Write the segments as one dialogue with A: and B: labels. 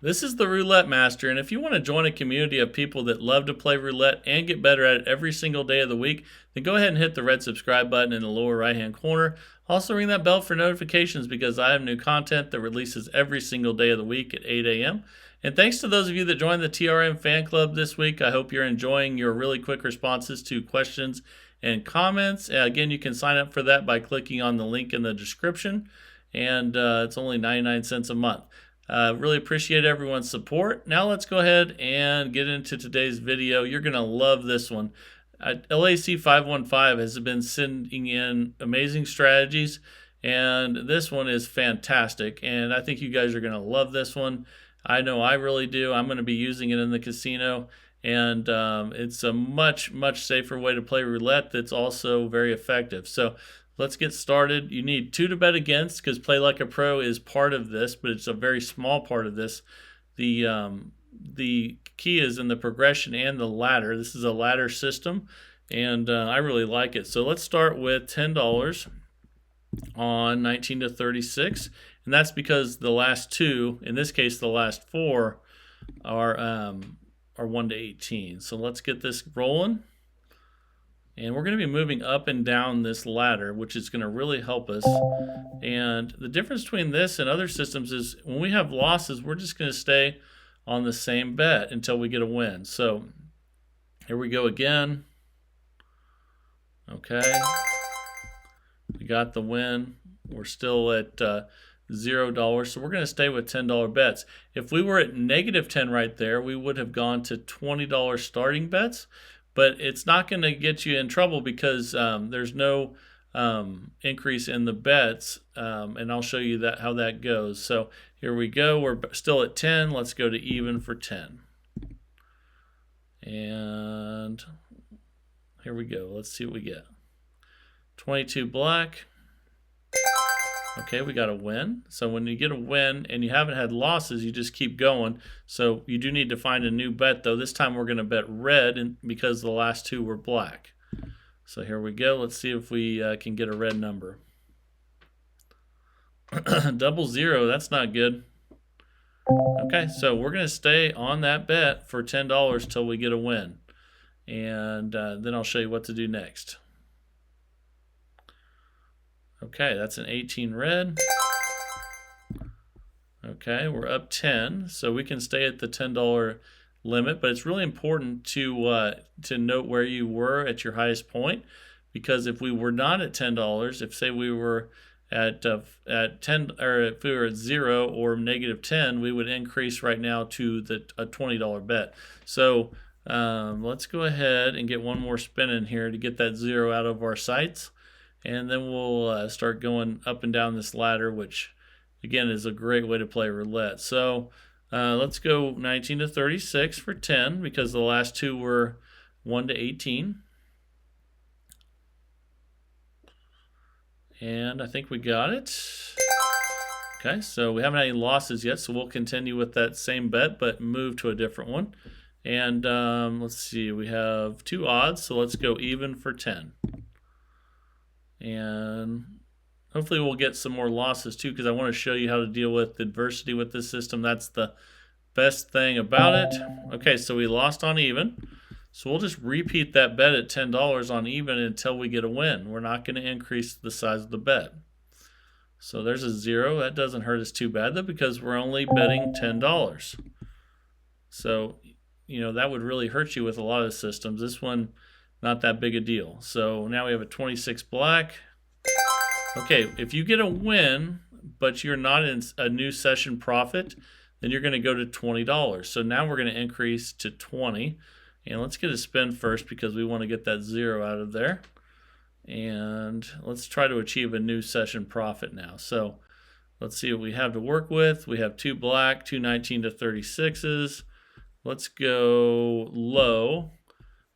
A: This is the Roulette Master, and if you want to join a community of people that love to play roulette and get better at it every single day of the week, then go ahead and hit the red subscribe button in the lower right hand corner. Also ring that bell for notifications because I have new content that releases every single day of the week at 8 a.m. And thanks to those of you that joined the TRM fan club this week. I hope you're enjoying your really quick responses to questions and comments. Again, you can sign up for that by clicking on the link in the description, and it's only 99 cents a month. Really appreciate everyone's support. Now let's go ahead and get into today's video. You're going to love this one. LAC 515 has been sending in amazing strategies, and this one is fantastic, and I think you guys are going to love this one. I know I really do. I'm going to be using it in the casino, and it's a much safer way to play roulette that's also very effective. So let's get started. You need 2 to bet against because Play Like a Pro is part of this, but it's a very small part of this. The key is in the progression and the ladder. This is a ladder system, and I really like it. So let's start with $10 on 19 to 36, and that's because the last 2, in this case the last 4, are 1 to 18. So let's get this rolling. And we're going to be moving up and down this ladder, which is going to really help us. And the difference between this and other systems is when we have losses, we're just going to stay on the same bet until we get a win. So here we go again. Okay. We got the win. We're still at $0. So we're going to stay with $10 bets. If we were at -10 right there, we would have gone to $20 starting bets. But it's not going to get you in trouble because there's no increase in the bets, and I'll show you how that goes. So here we go. We're still at 10. Let's go to even for 10. And here we go. Let's see what we get. 22 black. Okay, we got a win. So when you get a win and you haven't had losses, you just keep going. So you do need to find a new bet, though. This time we're going to bet red because the last 2 were black. So here we go. Let's see if we can get a red number. 00, that's not good. Okay, so we're going to stay on that bet for $10 till we get a win. And then I'll show you what to do next. Okay, that's an 18 red. Okay, we're up 10, so we can stay at the $10 limit, but it's really important to note where you were at your highest point, because if we were not at $10, if say we were at 10, or if we were at 0 or -10, we would increase right now to a $20 bet. So let's go ahead and get one more spin in here to get that 0 out of our sights. And then we'll start going up and down this ladder, which, again, is a great way to play roulette. So let's go 19 to 36 for 10 because the last 2 were 1 to 18. And I think we got it. Okay, so we haven't had any losses yet, so we'll continue with that same bet, but move to a different one. And let's see, we have 2 odds, so let's go even for 10. And hopefully we'll get some more losses too, because I want to show you how to deal with adversity with this system. That's the best thing about it. Okay, so we lost on even. So we'll just repeat that bet at $10 on even until we get a win. We're not going to increase the size of the bet. So there's a 0. That doesn't hurt us too bad though, because we're only betting $10. So, you know, that would really hurt you with a lot of systems. This one, not that big a deal. So now we have a 26 black. Okay, if you get a win, but you're not in a new session profit, then you're going to go to $20. So now we're going to increase to 20. And let's get a spin first because we want to get that 0 out of there. And let's try to achieve a new session profit now. So let's see what we have to work with. We have 2 black, 2 19 to 36s. Let's go low.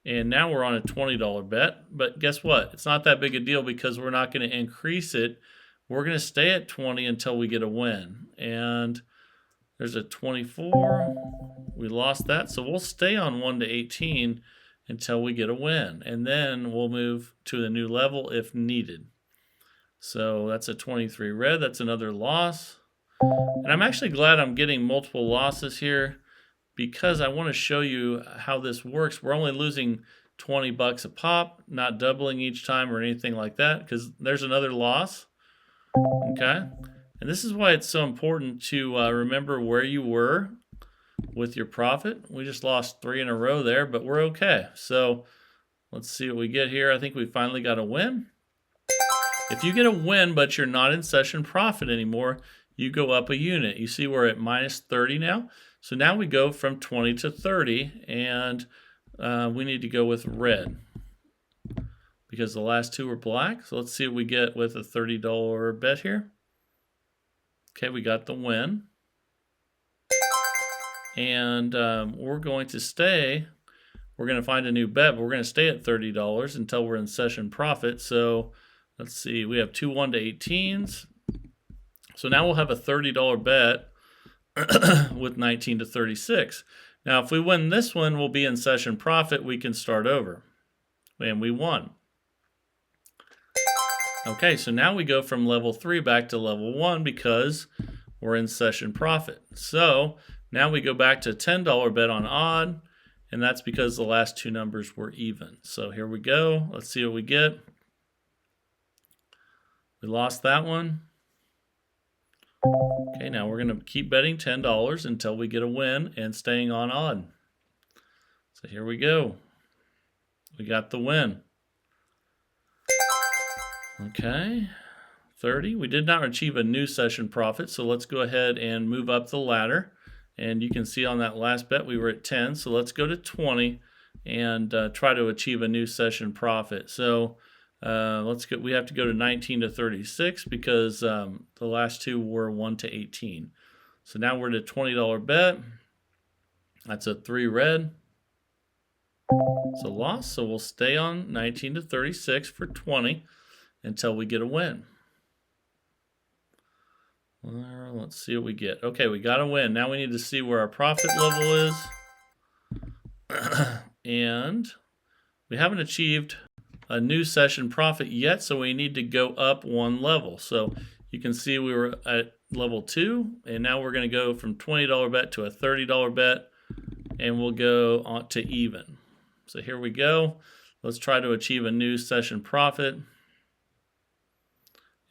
A: And now we're on a $20 bet, but guess what? It's not that big a deal because we're not going to increase it. We're going to stay at 20 until we get a win. And there's a 24. We lost that, so we'll stay on 1 to 18 until we get a win. And then we'll move to the new level if needed. So that's a 23 red. That's another loss. And I'm actually glad I'm getting multiple losses here because I want to show you how this works. We're only losing 20 bucks a pop, not doubling each time or anything like that, because there's another loss. Okay. And this is why it's so important to remember where you were with your profit. We just lost 3 in a row there, but we're okay. So let's see what we get here. I think we finally got a win. If you get a win, but you're not in session profit anymore, you go up a unit. You see we're at minus 30 now. So now we go from 20 to 30, and we need to go with red because the last two were black. So let's see what we get with a $30 bet here. Okay, we got the win. And we're going to stay. We're going to find a new bet, but we're going to stay at $30 until we're in session profit. So let's see, we have two 1 to 18s. So now we'll have a $30 bet with 19 to 36. Now, if we win this one, we'll be in session profit. We can start over. And we won. Okay, so now we go from level 3 back to level 1 because we're in session profit. So now we go back to $10 bet on odd, and that's because the last two numbers were even. So here we go. Let's see what we get. We lost that one. Okay, now we're going to keep betting $10 until we get a win and staying on odd. So here we go. We got the win. Okay, 30. We did not achieve a new session profit, so let's go ahead and move up the ladder. And you can see on that last bet we were at 10, so let's go to 20 and try to achieve a new session profit. So let's go. We have to go to 19 to 36 because the last two were 1 to 18. So now we're at a $20 bet. That's a 3 red. It's a loss, so we'll stay on 19 to 36 for 20 until we get a win. Let's see what we get. Okay, we got a win. Now we need to see where our profit level is. And we haven't achieved a new session profit yet, so we need to go up one level. So you can see we were at level 2, and now we're going to go from $20 bet to a $30 bet, and we'll go on to even. So here we go. Let's try to achieve a new session profit.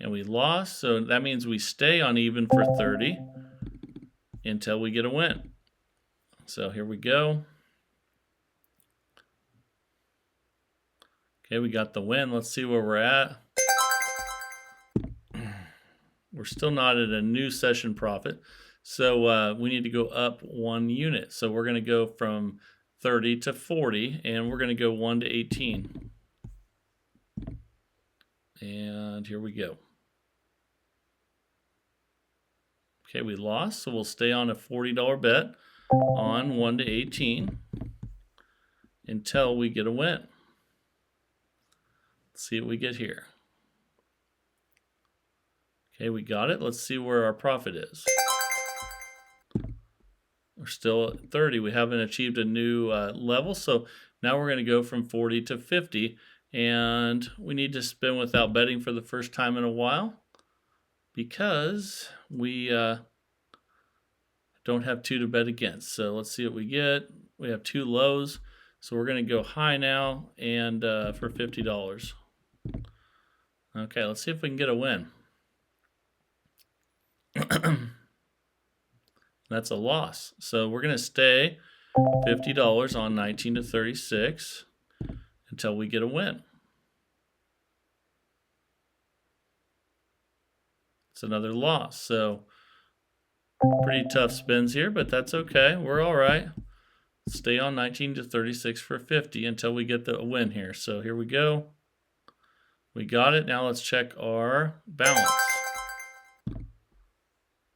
A: And we lost, so that means we stay on even for 30 until we get a win. So here we go. Okay, we got the win. Let's see where we're at. We're still not at a new session profit, so we need to go up 1 unit. So we're going to go from 30 to 40, and we're going to go 1 to 18. And here we go. Okay, we lost, so we'll stay on a $40 bet on 1 to 18 until we get a win. Let's see what we get here. Okay, we got it. Let's see where our profit is. We're still at 30. We haven't achieved a new level, so now we're going to go from 40 to 50, and we need to spin without betting for the first time in a while, because we don't have 2 to bet against. So let's see what we get. We have 2 lows, so we're going to go high now and for $50. Okay, let's see if we can get a win. That's a loss. So we're going to stay $50 on 19 to 36 until we get a win. It's another loss. So pretty tough spins here, but that's okay. We're all right. Stay on 19 to 36 for 50 until we get the win here. So here we go. We got it. Now let's check our balance.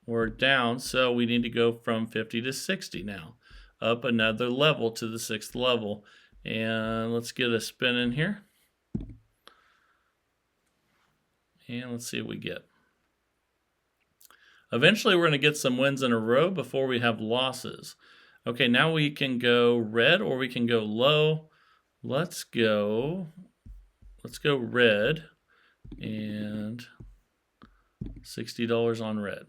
A: We're down, so we need to go from 50 to 60 now. Up another level to the 6th level. And let's get a spin in here. And let's see what we get. Eventually, we're going to get some wins in a row before we have losses. Okay, now we can go red or we can go low. Let's go red and $60 on red.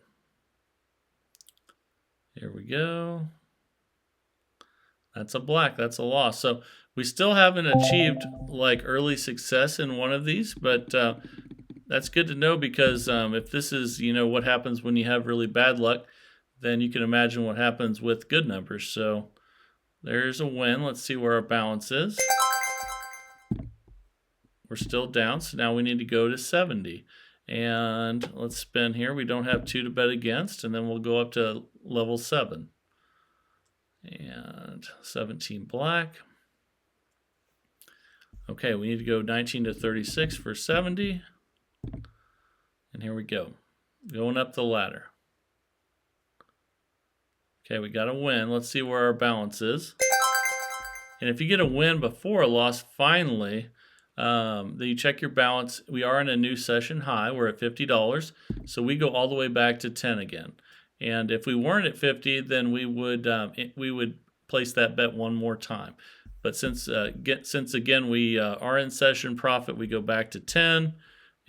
A: Here we go. That's a black. That's a loss. So we still haven't achieved like early success in one of these, but that's good to know because if this is, what happens when you have really bad luck, then you can imagine what happens with good numbers. So there's a win. Let's see where our balance is. We're still down, so now we need to go to 70. And let's spin here. We don't have 2 to bet against, and then we'll go up to level 7. And 17 black. Okay, we need to go 19 to 36 for 70. And here we go. Going up the ladder. Okay, we got a win. Let's see where our balance is. And if you get a win before a loss, finally, then you check your balance. We are in a new session high. We're at $50. So we go all the way back to 10 again. And if we weren't at 50, then we would place that bet one more time. But since again we are in session profit, we go back to 10.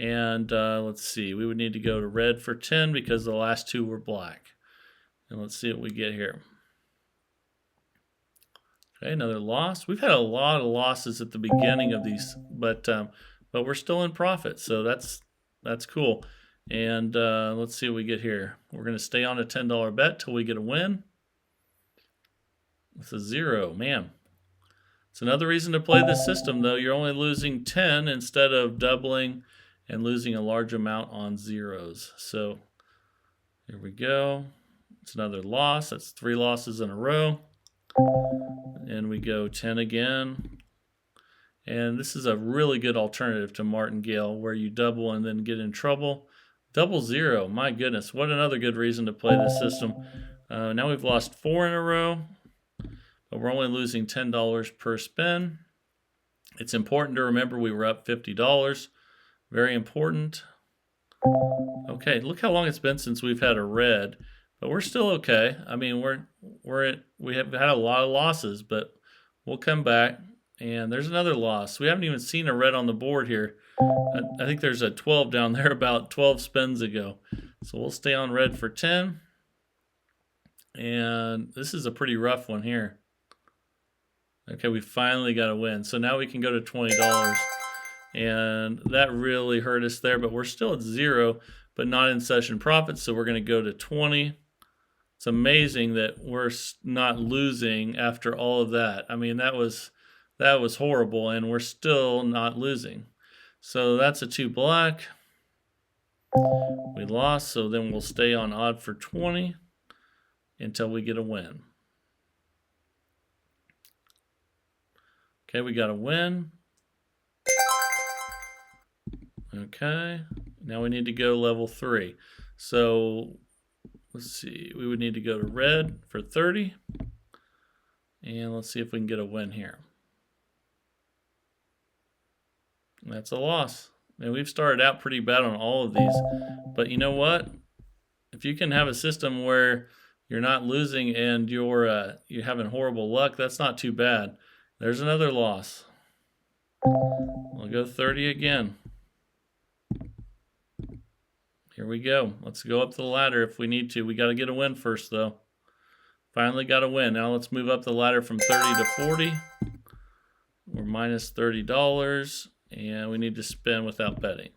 A: And let's see, we would need to go to red for 10 because the last 2 were black. And let's see what we get here. Okay, another loss. We've had a lot of losses at the beginning of these, but we're still in profit, so that's cool. And let's see what we get here. We're going to stay on a $10 bet till we get a win. It's a 0, man. It's another reason to play this system, though. You're only losing 10 instead of doubling and losing a large amount on zeros. So here we go. It's another loss. That's 3 losses in a row. And we go 10 again. And this is a really good alternative to martingale where you double and then get in trouble. Double 0, my goodness, what another good reason to play this system. Now we've lost 4 in a row, but we're only losing $10 per spin. It's important to remember we were up $50. Very important. Okay, look how long it's been since we've had a red. But we're still okay. I mean, we have had a lot of losses, but we'll come back. And there's another loss. We haven't even seen a red on the board here. I think there's a 12 down there about 12 spins ago. So we'll stay on red for 10. And this is a pretty rough one here. Okay, we finally got a win. So now we can go to $20. And that really hurt us there, but we're still at 0, but not in session profit. So we're going to go to 20. It's amazing that we're not losing after all of that. I mean, that was horrible, and we're still not losing. So that's a 2 black. We lost, so then we'll stay on odd for 20 until we get a win. Okay, we got a win. Okay, now we need to go level 3. So let's see, we would need to go to red for 30. And let's see if we can get a win here. That's a loss. And we've started out pretty bad on all of these. But you know what? If you can have a system where you're not losing and you're having horrible luck, that's not too bad. There's another loss. We'll go 30 again. Here we go. Let's go up the ladder if we need to. We got to get a win first, though. Finally got a win. Now let's move up the ladder from 30 to 40. We're minus $30, and we need to spin without betting.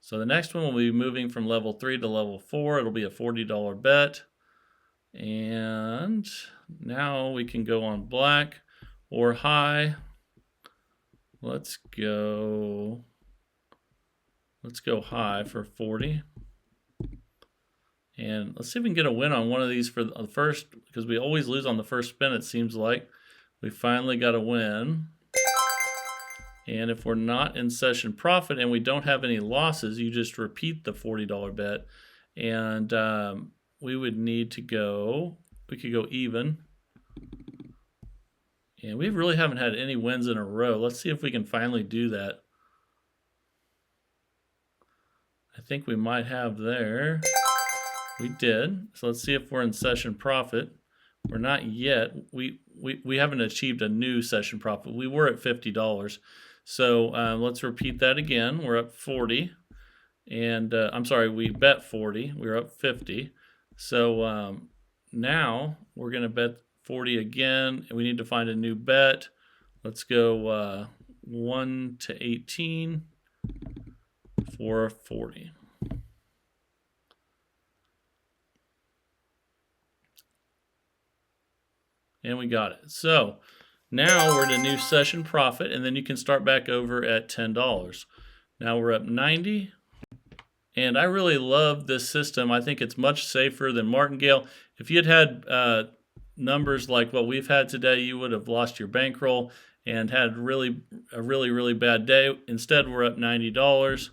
A: So the next one will be moving from level 3 to level 4. It'll be a $40 bet. And now we can go on black or high. Let's go high for 40. And let's see if we can get a win on one of these for the first, because we always lose on the first spin, it seems like. We finally got a win. And if we're not in session profit and we don't have any losses, you just repeat the $40 bet. And we would need to go, we could go even. And we really haven't had any wins in a row. Let's see if we can finally do that. I think we might have there. We did. So let's see if we're in session profit. We're not yet. We haven't achieved a new session profit. We were at $50. So let's repeat that again. We're up 40. And I'm sorry, we bet 40. We were up 50. So now we're going to bet 40 again, and we need to find a new bet. Let's go 1 to 18 for 40. And we got it. So now we're at a new session profit, and then you can start back over at $10. Now we're up 90. And I really love this system. I think it's much safer than martingale. If you had numbers like what we've had today, you would have lost your bankroll and had a really bad day. Instead, we're up $90,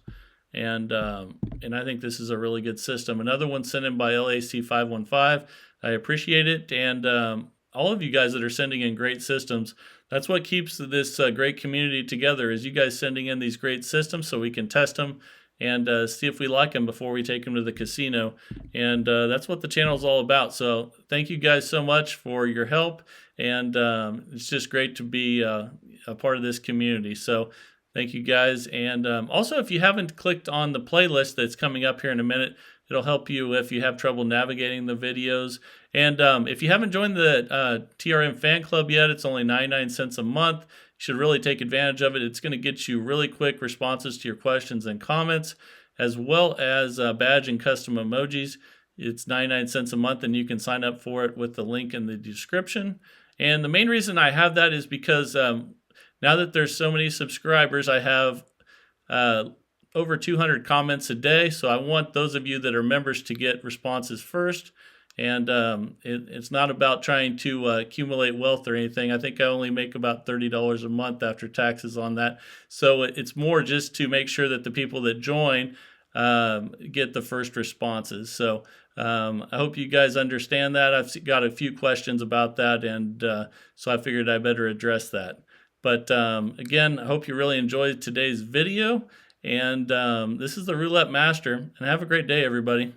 A: and I think this is a really good system. Another one sent in by LAC515. I appreciate it, and all of you guys that are sending in great systems. That's what keeps this great community together, is you guys sending in these great systems so we can test them and see if we like them before we take them to the casino. And that's what the channel is all about. So thank you guys so much for your help. And it's just great to be a part of this community. So thank you guys. And also, if you haven't clicked on the playlist that's coming up here in a minute, it'll help you if you have trouble navigating the videos. And if you haven't joined the TRM fan club yet, it's only 99 cents a month. You should really take advantage of it. It's going to get you really quick responses to your questions and comments, as well as badge and custom emojis. It's 99 cents a month, and you can sign up for it with the link in the description. And the main reason I have that is because now that there's so many subscribers, I have over 200 comments a day. So I want those of you that are members to get responses first. And it's not about trying to accumulate wealth or anything. I think I only make about $30 a month after taxes on that. So it's more just to make sure that the people that join get the first responses. So I hope you guys understand that. I've got a few questions about that, and so I figured I better address that. But again, I hope you really enjoyed today's video. And this is the Roulette Master. And have a great day, everybody.